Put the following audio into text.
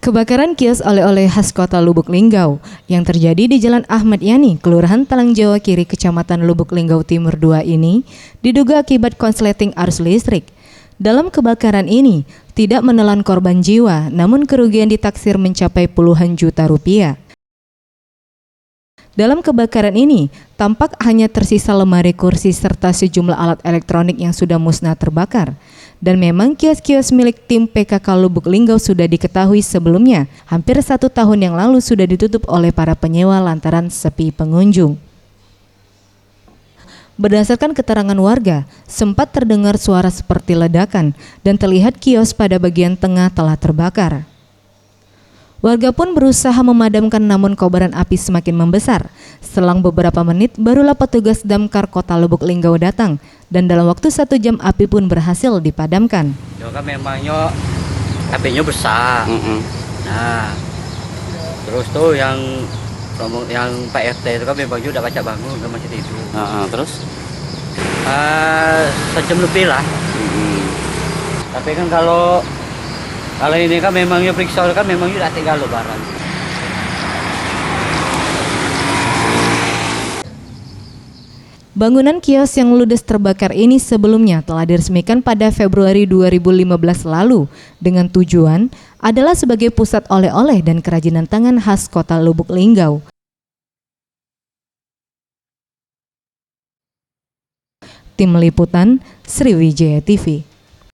Kebakaran kios oleh-oleh khas kota Lubuk Linggau yang terjadi di Jalan Ahmad Yani, Kelurahan Talang Jawa Kiri, Kecamatan Lubuk Linggau Timur 2 ini diduga akibat konsleting arus listrik. Dalam kebakaran ini tidak menelan korban jiwa, namun kerugian ditaksir mencapai puluhan juta rupiah. Dalam kebakaran ini, tampak hanya tersisa lemari kursi serta sejumlah alat elektronik yang sudah musnah terbakar. Dan memang kios-kios milik tim PKK Lubuk Linggau sudah diketahui sebelumnya, hampir 1 tahun yang lalu sudah ditutup oleh para penyewa lantaran sepi pengunjung. Berdasarkan keterangan warga, sempat terdengar suara seperti ledakan dan terlihat kios pada bagian tengah telah terbakar. Warga pun berusaha memadamkan namun kobaran api semakin membesar. Selang beberapa menit barulah petugas damkar kota Lubuk Linggau datang dan dalam waktu 1 jam api pun berhasil dipadamkan. Ya kan memangnya apinya besar. Nah, terus tuh yang Pak RT itu kan memang udah kaca bangun, kan masih tidur. Terus? Sejam lebih lah. Tapi kan kalau ini kan memangnya periksa kan memangnya udah tinggal lebaran. Bangunan kios yang ludes terbakar ini sebelumnya telah diresmikan pada Februari 2015 lalu dengan tujuan adalah sebagai pusat oleh-oleh dan kerajinan tangan khas kota Lubuk Linggau. Tim Liputan Sriwijaya TV.